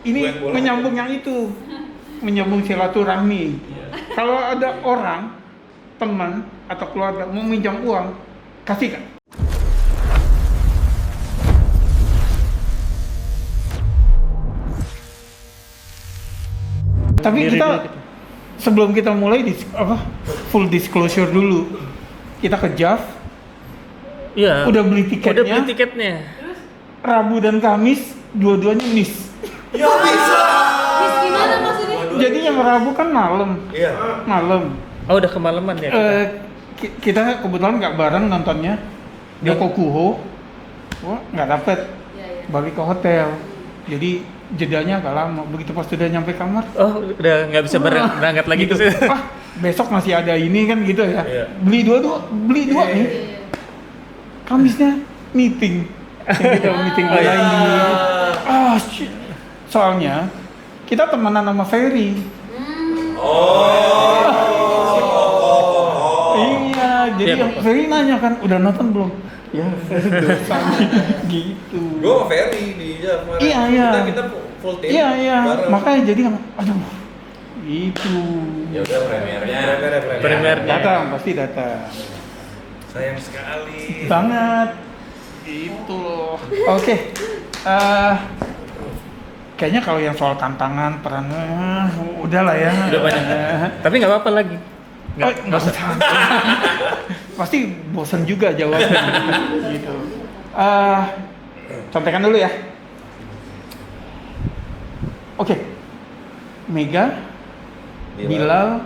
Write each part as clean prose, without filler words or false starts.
ini menyambung yang itu, menyambung silaturahmi. Kalau ada orang, teman atau keluarga mau minjam uang, kasih kan? Tapi kita sebelum kita mulai full disclosure dulu, kita ke JAV. Iya. Udah beli tiketnya. Rabu dan Kamis dua-duanya miss. Ya bisa. Miss gimana maksudnya? Jadi yang Rabu kan malam. Iya. Malam. Oh, udah kemalaman ya. Kita kebetulan nggak bareng nontonnya. Dia Kokuho. Wah, nggak dapet. Iya. Balik ke hotel. Jadi jedanya agak lama. Begitu pas sudah nyampe kamar, Oh, udah nggak bisa berangkat lagi gitu. tuh. Besok masih ada ini kan gitu ya. Iya. Beli dua nih. Iya. Kamisnya meeting. Yang kita meeting online di shit. Soalnya kita temenan sama Ferry. Iya, jadi Iya, yang Bapak. Ferry nanya kan, udah nonton belum? Ya, dosa gitu. Gue sama Ferry di Jawa. Iya. Kita full team. Iya. bareng. Makanya jadi kan, aduh, itu. Ya udah premiernya. Premiernya. Datang, pasti datang. Sayang sekali. Banget. Itu loh. Oke. Kayaknya kalau yang soal tantangan, peran, udahlah ya. Udah banyak. Tapi nggak apa-apa lagi. Nggak usah. Pasti bosan juga jawabnya. Gitu. Contekan dulu ya. Oke. Mega, Bilal,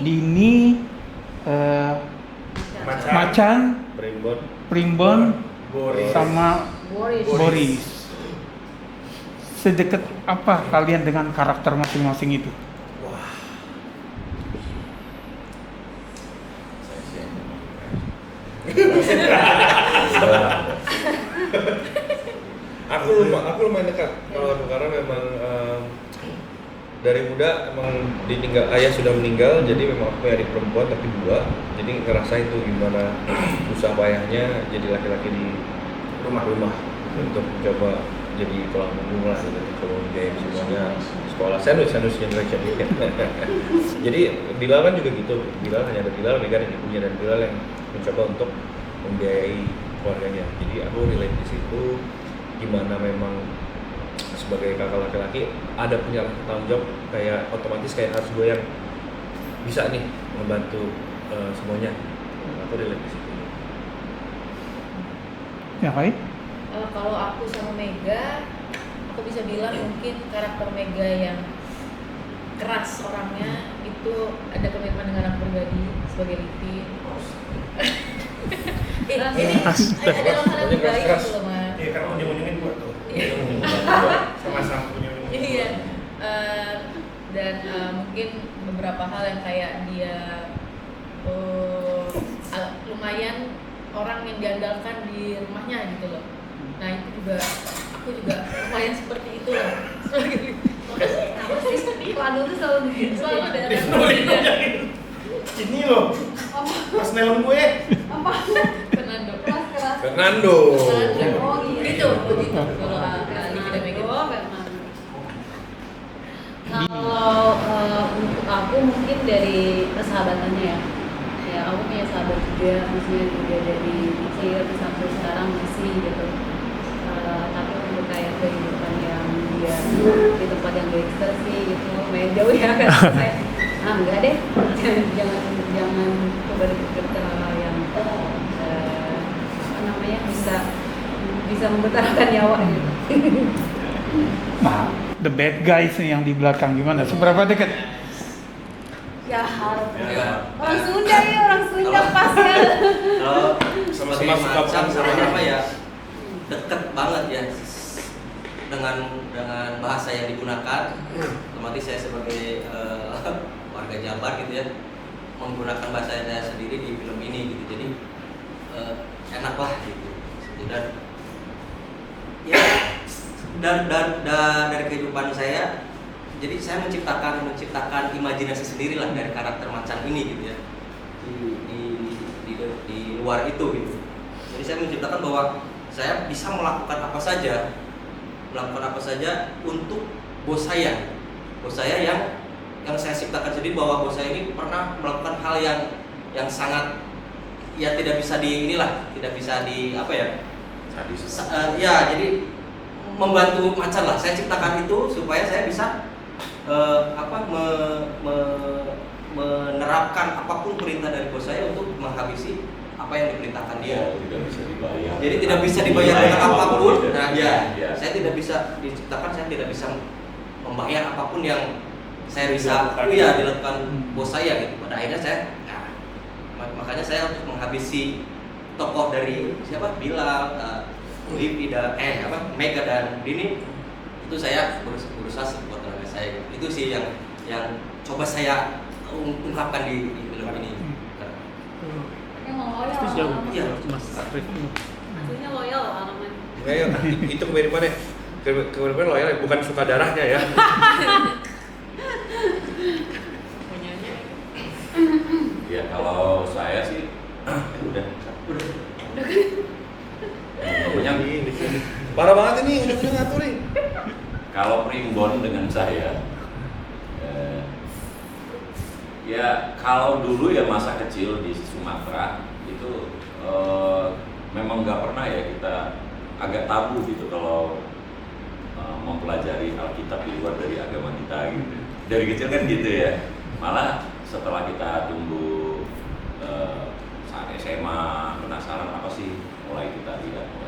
Dini, Macan, Primbon, sama Boris. Sedekat apa kalian dengan karakter masing-masing itu? Aku lumayan dekat kalau aku, karena memang dari muda emang ditinggal, ayah sudah meninggal, jadi memang aku punya adik perempuan tapi dua, jadi ngerasain tuh gimana usaha ayahnya jadi laki-laki di rumah untuk mencoba jadi tulang punggung lah, gitu, kalau biaya semuanya sekolah sandwich generation. Jadi Bilal kan juga gitu, Bilal hanya ada Bilal, Mega dan ibunya, dan Bilal yang mencoba untuk membiayai keluarganya. Jadi aku relate di situ, gimana memang sebagai kakak laki-laki ada punya tanggung jawab, kayak otomatis kayak harus gue yang bisa nih membantu semuanya. Aku relate di situ. Ya, baik. Kalau aku sama Mega, aku bisa bilang mungkin karakter Mega yang keras orangnya itu ada komitmen dengan aku pribadi sebagai Livi. Ini adalah hal yang baik gitu loh, Mas. Iya, karena ujung-ujungnya dua tuh. Sama-sama punya ujung. Iya. Dan mungkin beberapa hal yang kayak dia lumayan orang yang diandalkan di rumahnya gitu loh. Nah itu juga, aku juga lumayan seperti itu lah. Makasih. Padu tuh selalu ada Ini loh, pas neon gue. Fernando. Fernando. Oh gitu. Kalau Livi dan Mega. Kalau untuk aku mungkin dari persahabatannya ya. Ya aku punya sahabat juga, maksudnya juga dari kecil sampai sekarang masih gitu. Tapi untuk kayak kehidupan yang dia di tempat yang gangster sih gitu, main jauh ya kan. Saya, enggak deh, jangan coba deket ke hal yang apa namanya bisa mempertaruhkan nyawa gitu. Nah, the bad guys nih yang di belakang gimana? Seberapa dekat? Ya harus. Orang Sunda ya, orang Sunda pas kan. Kalau sebagai Sama-sama Macan suka sama apa ya, deket banget ya dengan bahasa yang digunakan. Otomatis saya sebagai warga Jabar gitu ya, menggunakan bahasa saya sendiri di film ini gitu. Jadi enak lah gitu. Dan ya dari kehidupan saya, jadi saya menciptakan imajinasi sendiri lah dari karakter Macan ini gitu ya, di luar itu gitu. Jadi saya menciptakan bahwa saya bisa melakukan apa saja untuk bos saya yang saya ciptakan sendiri, bahwa bos saya ini pernah melakukan hal yang sangat ya tidak bisa tidak bisa apa ya, ya jadi membantu macan lah. Saya ciptakan itu supaya saya bisa menerapkan apapun perintah dari bos saya untuk menghabisi apa yang diperintahkan dia. Tidak bisa dibayar. Jadi tidak bisa dibayar dengan apapun. Nah, ya. Saya tidak bisa diciptakan, saya tidak bisa membayar apapun yang saya bisa dilakukan bos saya gitu. Pada akhirnya makanya saya untuk menghabisi tokoh dari siapa? Bilal, Livi dan Mega dan Dini, itu saya berusaha sekuat tenaga saya. Itu sih yang coba saya ungkapkan di film ini. Yang loyal. Itu jauh. Iya. Mas Rif. Maksudnya loyal alaman. Ya, itu kemiripannya. Kemiripan loyal ya, bukan suka darahnya ya. Ya kalau saya sih udah. Pokoknya Ini parah banget ini, udah ngatur nih. kalau primbon dengan saya, ya kalau dulu ya masa kecil di Sumatera itu memang nggak pernah ya kita agak tabu gitu kalau mempelajari Alkitab di luar dari agama kita gitu. Dari kecil kan gitu ya. Malah setelah kita tumbuh saat SMA penasaran apa sih, mulai kita lihat.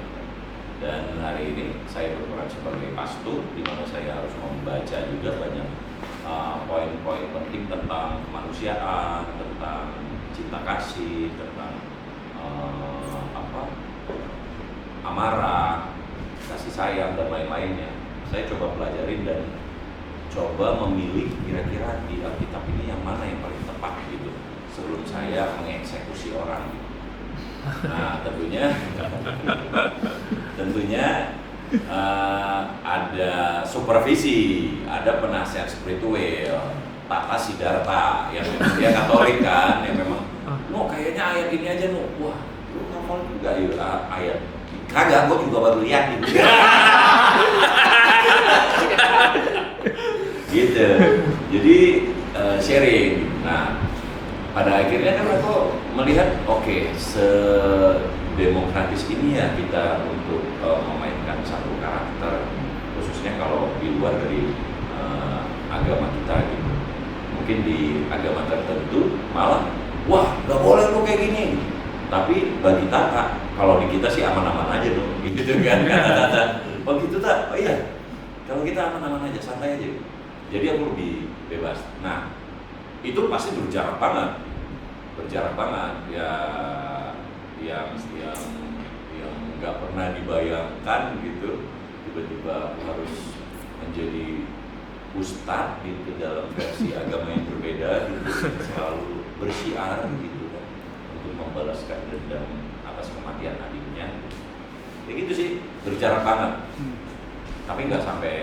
Dan hari ini saya berperan sebagai pastor, di mana saya harus membaca juga banyak poin-poin penting tentang kemanusiaan, tentang cinta kasih, tentang amarah, kasih sayang dan lain-lainnya. Saya coba pelajarin dan coba memilih kira-kira di Alkitab ini yang mana yang paling tepat gitu sebelum saya mengeksekusi orang gitu. Nah tentunya ada supervisi, ada penasihat spiritual, Tata Siddhartha yang dia Katolik kan, yang memang, kayaknya ayat ini aja wah, lu hafal juga ayat. Kagak, gua juga baru lihat gitu. Gitu. Jadi sharing. Nah, pada akhirnya kan aku melihat sedemokratis ini ya kita untuk memainkan satu karakter, khususnya kalau di luar dari agama kita gitu. Mungkin di agama tertentu malah wah nggak boleh lo kayak gini, tapi bagi Tata kalau di kita sih aman-aman aja dong gitu kan kata-kata gitu tak, iya kalau kita aman-aman aja, santai aja, jadi aku lebih bebas. Nah itu pasti berjarak banget ya, yang nggak pernah dibayangkan gitu, tiba-tiba aku harus menjadi ustadz gitu dalam versi agama yang berbeda gitu, selalu bersiar gitu kan untuk membalaskan dendam atas kematian adiknya. Ya gitu sih, berjarak banget. Tapi nggak sampai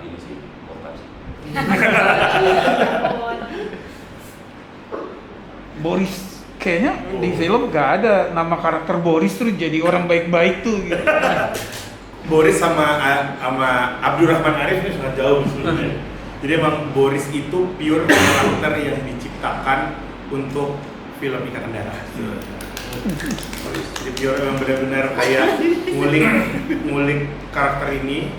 ini sih, korban sih. Boris, kayaknya di film gak ada nama karakter Boris terus jadi orang baik-baik tuh gitu. Boris sama Abdurrahman Arif ini sangat jauh sebelumnya. Jadi emang Boris itu pure karakter yang diciptakan untuk film Ikatan Darah. Jadi pure emang benar-benar kayak ngulik karakter ini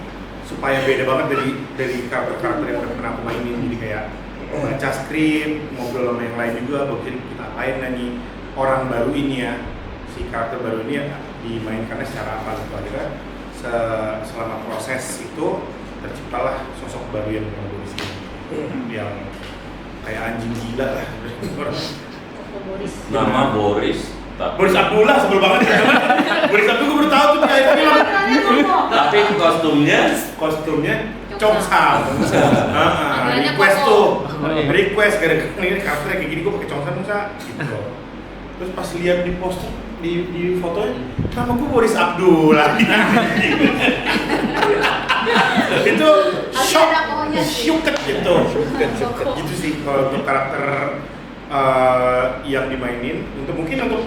supaya beda banget dari karakter-karakter yang udah pernah aku mainin. Jadi kayak baca skrip, ngobrol sama yang lain juga, mungkin kita apain nih orang baru ini ya, si karakter baru ini ya, dimainkannya secara apa gitu. Akhirnya selama proses itu terciptalah sosok baru yang Boris ini, yang kayak anjing gila lah. Boris. Nama Boris Boris Abdullah sebel banget ya. Boris Abdullah gue baru tahu tuh kayak film. tapi kostumnya Chongsam. Panggilannya Request Koko. tuh. Request gara-gara ini karakternya kayak gini gue pakai Chongsam bisa gitu. Terus pas lihat di poster di fotonya, nama gue Boris Abdullah. Itu shock, syuket gitu. Gitu sih kalau untuk karakter yang dimainin. Mungkin untuk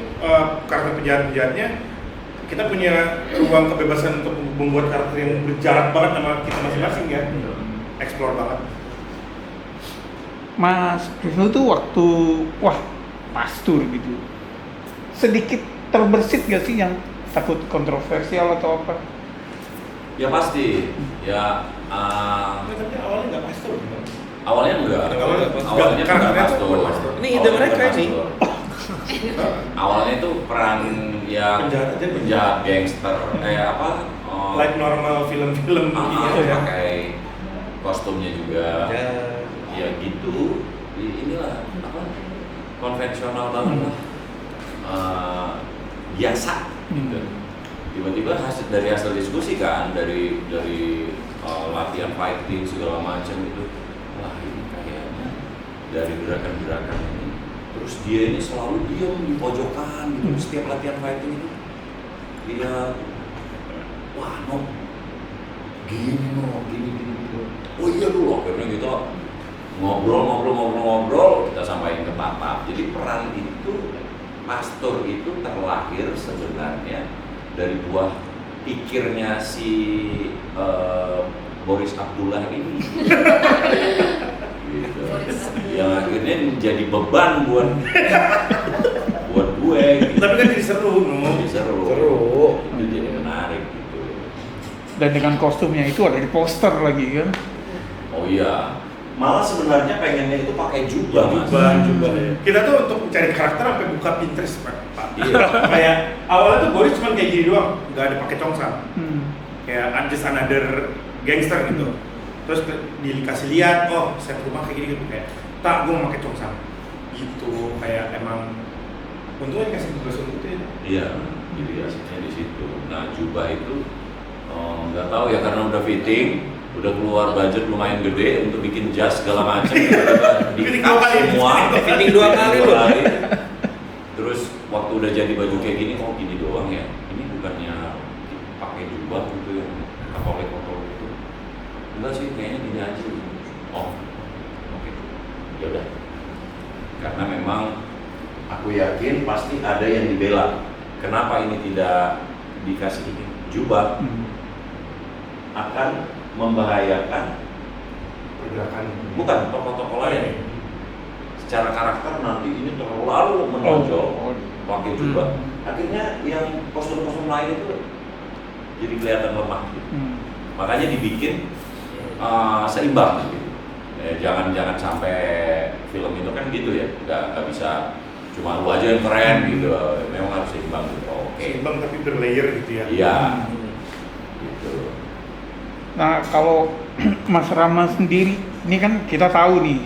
karakter penjahat-penjahatnya kita punya ruang kebebasan untuk membuat karakter yang berjarak banget sama kita masing-masing ya. Explore banget. Mas Rizal tuh waktu pastur gitu, sedikit terbersit gak sih yang takut kontroversial atau apa? Ya pasti. Ya Tapi awalnya nggak pastor gitu. awalnya enggak. Awalnya enggak. Awalnya enggak Karakternya tuh pastor. bukan pastor. Ini ide mereka ini. Awalnya itu peran yang Penjahat aja, penjahat gangster kayak apa? Like normal film-film gitu ya. Pakai kostumnya juga. Ya. Ya gitu. Inilah apa? Konvensional banget lah. Biasa gitu. Tiba-tiba dari hasil diskusi kan dari latihan fighting segala macam itu, wah ini kayaknya dari gerakan-gerakan ini, terus dia ini selalu diam di pojokan gitu setiap latihan fighting itu dia, wah no gini gitu. Oh iya dulu akhirnya kita ngobrol kita sampaikan ke Papa. Jadi peran itu pastor itu terlahir sebenarnya dari buah pikirnya si Boris Abdullah ini, gitu. Yang akhirnya menjadi beban buat gue. Gitu. Tapi kan jadi seru, Jadi seru. Itu jadi menarik gitu. Dan dengan kostumnya itu ada di poster lagi kan? Oh iya. Malah sebenarnya pengennya itu pakai jubah, Mas. Jubah ya. Kita tuh untuk mencari karakter sampai buka Pinterest, Pak. Iya. Kayak awalnya tuh Boris cuma kayak gini doang, nggak ada pakai congsam. Kayak just another gangster gitu. Terus dikasih lihat, oh set rumah kayak gini gitu kayak, tak gue mau pakai congsam. Gitu kayak emang untungnya dikasih kebebasan gitu ya. Iya, jadi asiknya di situ. Nah jubah itu nggak tahu ya karena udah fitting, udah keluar budget lumayan gede untuk bikin jas segala macam. Fitting dua kali. Semua. Fitting 2 kali loh. Terus waktu udah jadi baju kayak gini, oh gini doang ya. Ini bukannya pakai jubah gitu yang kotor gitu. Enggak sih, kayaknya gini aja. Oh, oke. Ya udah. Karena memang aku yakin pasti ada yang dibela. Kenapa ini tidak dikasih jubah? Akan membahayakan Pergerakan. bukan tokoh-tokoh lain. Secara karakter nanti ini terlalu menonjol pakai jubah. Akhirnya yang kostum-kostum lain itu jadi kelihatan lemah. Gitu. Makanya dibikin seimbang. Gitu. Jangan sampai film itu kan gitu ya, nggak bisa cuma lu aja yang keren gitu. Memang harus seimbang gitu. Oke. Seimbang tapi berlayer gitu ya. Iya. Gitu. Nah kalau Mas Rama sendiri, ini kan kita tahu nih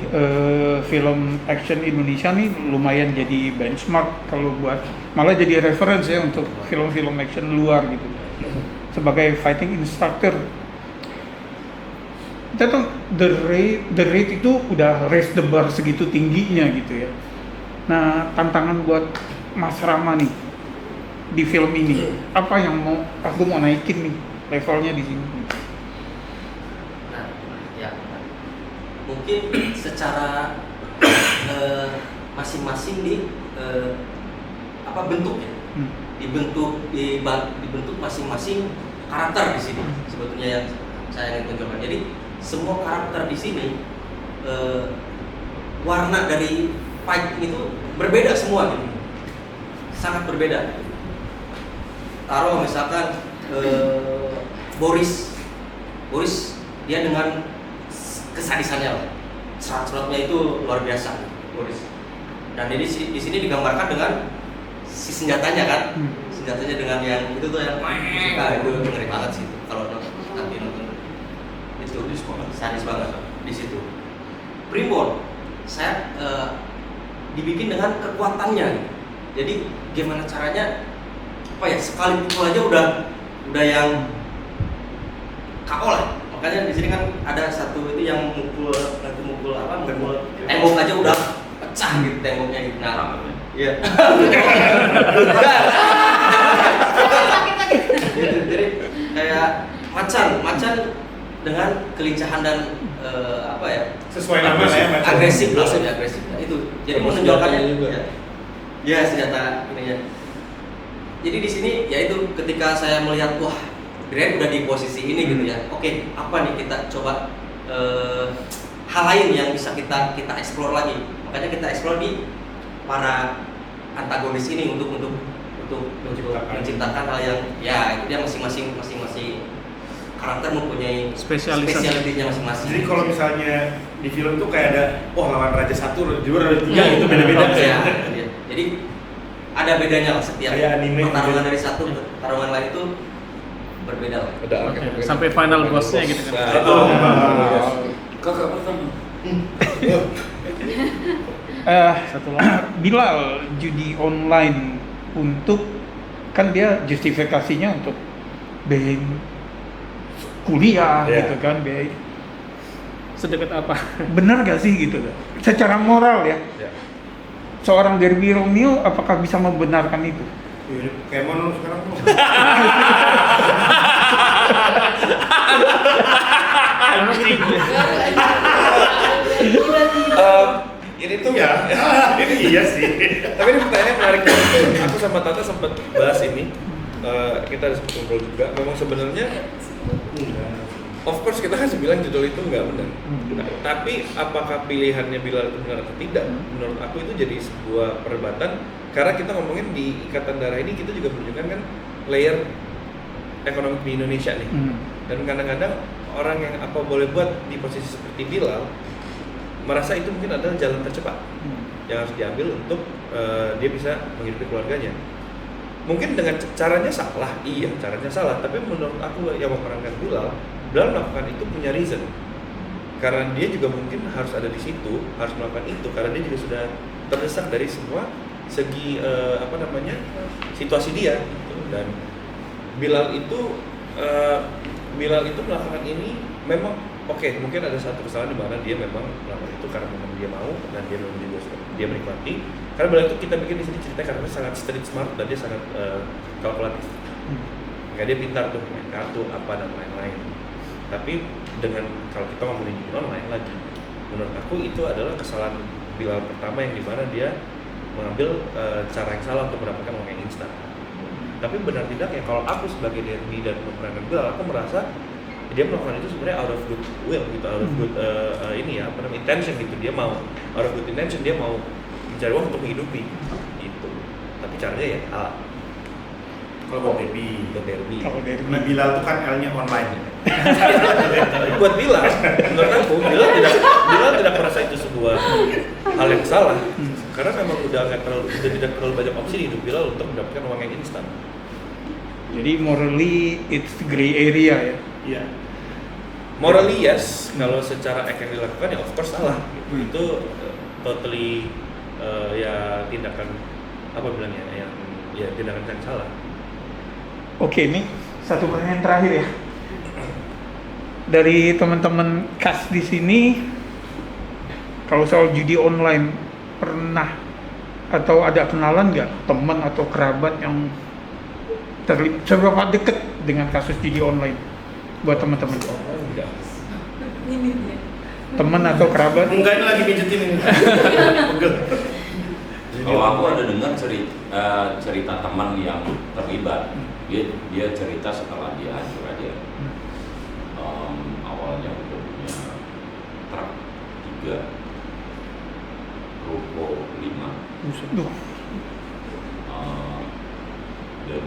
film action Indonesia nih lumayan jadi benchmark kalau buat, malah jadi reference ya untuk film-film action luar gitu. Sebagai fighting instructor, kita tuh the rate itu udah raise the bar segitu tingginya gitu ya. Nah tantangan buat Mas Rama nih di film ini, apa yang aku mau naikin nih levelnya di sini? Mungkin secara masing-masing di bentuknya, dibentuk masing-masing karakter di sini sebetulnya yang saya ingin tunjukkan. Jadi semua karakter di sini warna dari fighting itu berbeda semua gitu, sangat berbeda. Taruh misalkan Boris dia dengan kesadisannya lah, serat-seratnya itu luar biasa Boris. Dan di sini digambarkan dengan si senjatanya kan, senjatanya dengan yang itu tuh yang itu ngeri banget sih kalau nanti nonton itu sadis banget di situ. Primbon saya dibikin dengan kekuatannya, jadi gimana caranya sekali pukul aja udah yang KO lah. Makanya di sini kan ada satu itu yang mukul tembok aja udah pecah gitu temboknya gitu. Nah, iya. Jadi kayak macan dengan kelincahan dan sesuai nama ya, macan. agresif maksudnya agresif. Nah, itu jadi menunjukkannya juga. ya senjata ininya. Jadi di sini yaitu ketika saya melihat wah Brian udah di posisi ini gitu ya. Oke, apa nih kita coba hal lain yang bisa kita explore lagi. Makanya kita explore di para antagonis ini untuk menciptakan hal yang ya itu dia masing-masing karakter mempunyai spesialitinya masing-masing. Jadi kalau misalnya di film tuh kayak ada lawan raja 1, juara 3 itu beda-beda ya. Jadi ada bedanya lah setiap pertarungan dari satu ke pertarungan lain itu berbeda lah. Sampai final bossnya gitu kan. Kakak pertama. Bilal judi online untuk kan dia justifikasinya untuk biaya kuliah gitu kan, biaya Sedekat apa? benar gak sih gitu kan? Secara moral ya, seorang Derby Romeo apakah bisa membenarkan itu? Kayak lu sekarang tuh. Ini tuh ini iya sih. Tapi ini pertanyaan menarik banget. Aku sama Tata sempat bahas ini. Kita ada sempat ngobrol juga. Memang sebenarnya, of course kita kan bilang judul itu nggak benar. Tapi apakah pilihannya Bilal itu benar atau tidak? Menurut aku itu jadi sebuah perdebatan. Karena kita ngomongin di Ikatan Darah ini kita juga menunjukkan kan layer ekonomi di Indonesia nih. Dan kadang-kadang orang yang apa boleh buat di posisi seperti Bilal merasa itu mungkin adalah jalan tercepat yang harus diambil untuk dia bisa menghidupi keluarganya. Mungkin dengan caranya salah, iya caranya salah. Tapi menurut aku yang memerankan Bilal melakukan itu punya reason. Karena dia juga mungkin harus ada di situ, harus melakukan itu karena dia juga sudah terdesak dari semua segi situasi dia. Gitu. Dan Bilal itu melakukan ini memang mungkin ada satu kesalahan di mana dia memang melakukan itu karena memang dia mau dan dia memang dia menikmati. Karena Bilal itu kita bikin di sini cerita karena dia sangat street smart dan dia sangat kalkulatif. Kayak dia pintar tuh main kartu apa dan lain-lain. Tapi dengan kalau kita ngomongin judi online lagi, menurut aku itu adalah kesalahan Bilal pertama yang dimana dia mengambil cara yang salah untuk mendapatkan uang yang instan. Tapi benar tidak ya kalau aku sebagai Derby dan pemerankan Bilal, aku merasa dia melakukan itu sebenarnya out of good will gitu, out of good intention gitu. Dia mau out of good intention, dia mau mencari uang untuk menghidupi gitu. Tapi caranya ya Kalau buat Derby. Kalau Bilal tuh kan L-nya online. Buat Bilal, menurut aku Bilal tidak merasa itu sebuah hal yang salah. Karena memang udah tidak terlalu banyak opsi di hidup Bilal untuk mendapatkan uang yang instan. Jadi morally it's gray area ya. Iya. Morally yes, kalau secara act yang dilakukan ya of course salah. Itu totally tindakan tindakan yang salah. Oke, ini satu pertanyaan terakhir ya. Dari teman-teman kas di sini, kalau soal judi online pernah atau ada kenalan nggak teman atau kerabat yang seberapa dekat dengan kasus judi online buat teman-teman? Teman atau kerabat? Enggak, ini lagi pijetin ini. Kalau aku ada dengar cerita teman yang terlibat, dia cerita setelah dia hancur aja. Awalnya udah punya truk 3, ruko 5, dan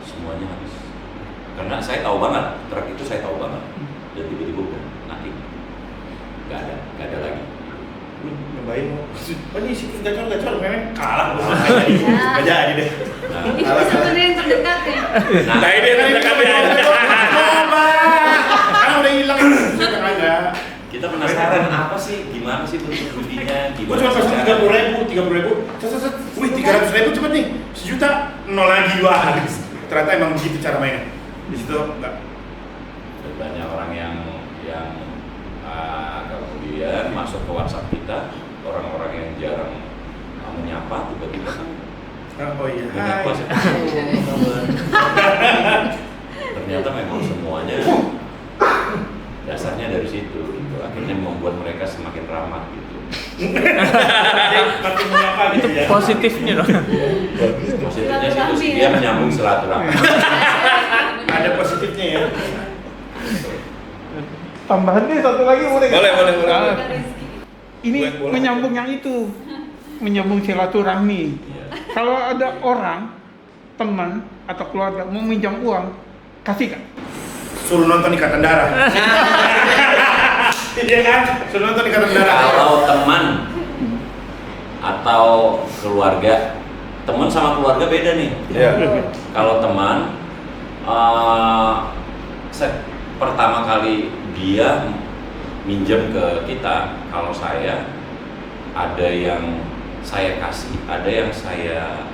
semuanya habis. Karena saya tahu banget, truk itu saya tahu banget, dan tiba-tiba udah naik, nggak ada lagi. Nyobain ini situs gacor memang kalah nggak jadi deh. Ini sebenarnya yang terdekat ya. Nah ini yang terdekat ya. Karena udah hilang sudah ada. Kita penasaran apa sih, gimana sih bentuk judinya, Gue cuma pasang 30.000, wih 300.000 cepet nih, 1 juta, 0 lagi gua habis. Ternyata emang begitu cara mainnya. Di situ enggak. Banyak orang yang kemudian masuk ke WhatsApp kita, orang-orang yang jarang menyapa tiba-tiba kan Oh iya. menyapa sih. Ternyata memang semuanya dasarnya dari situ gitu. Akhirnya membuat mereka semakin ramah gitu. Makin menyapa Itu positifnya dong. Positifnya sih terus dia menyambung silaturahmi. Ada positifnya ya. Tambahan deh satu lagi boleh nggak? Boleh. Ah, ini Buat bola. menyambung yang itu, menyambung silaturahmi. Iya. Kalau ada orang, teman atau keluarga mau minjam uang, kasih kan? Suruh nonton Ikatan Darah. Iya kan? Suruh nonton Ikatan Darah. Kalau teman atau keluarga, teman sama keluarga beda nih. Iya. Kalau teman, pertama kali dia minjem ke kita, kalau saya ada yang saya kasih, ada yang saya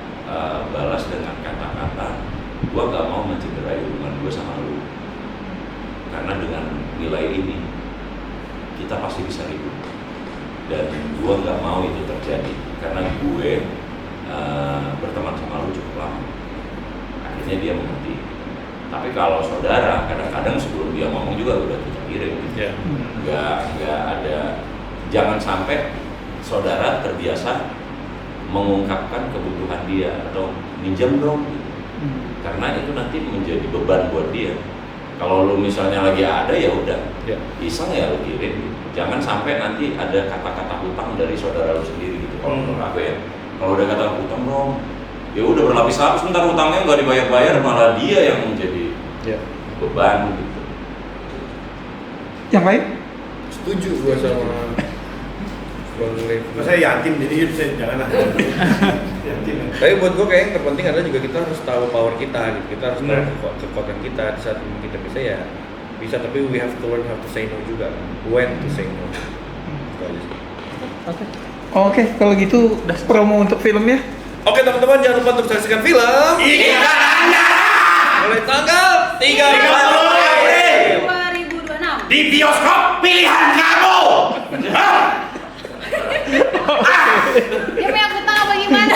balas dengan kata-kata, gua nggak mau mencederai hubungan gue sama lu, karena dengan nilai ini kita pasti bisa ribut, dan gua nggak mau itu terjadi, karena gue berteman sama lu cukup lama. Akhirnya dia mengerti. Tapi kalau saudara, kadang-kadang sebelum dia ngomong juga udah kita kirim. Ya. Nggak ada, jangan sampai saudara terbiasa mengungkapkan kebutuhan dia atau minjam dong gitu. Karena itu nanti menjadi beban buat dia. Kalau lu misalnya lagi ada ya udah, Ya. iseng ya lu kirim gitu. Jangan sampai nanti ada kata-kata hutang dari saudara lu sendiri gitu. Kalau menurut aku ya, kalau udah kata hutang dong, ya udah berlapis-lapis, ntar hutangnya nggak dibayar-bayar, malah dia yang menjadi beban gitu. Yang lain? Setuju gua sama Bang Levi. Saya yatim jadi saya janganlah. Yatim. Tapi buat gue kayak yang terpenting adalah juga kita harus tahu power kita gitu. Kita harus tahu Benar. kekuatan kita. Di saat kita bisa ya bisa, tapi we have to learn how to say no juga. When to say no. Itu aja sih. Oke, kalau gitu promo untuk filmnya. Oke teman-teman, jangan lupa untuk saksikan film mulai tanggal 30 April 2026. Di bioskop pilihan kamu. Dia punya hutang apa gimana?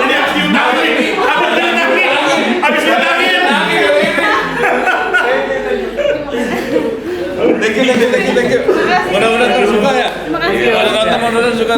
Jadi habis diutangin. Habis diutangin. Thank you. Mudah-mudahan suka ya. Terima kasih. Kalau nonton mudah-mudahan suka.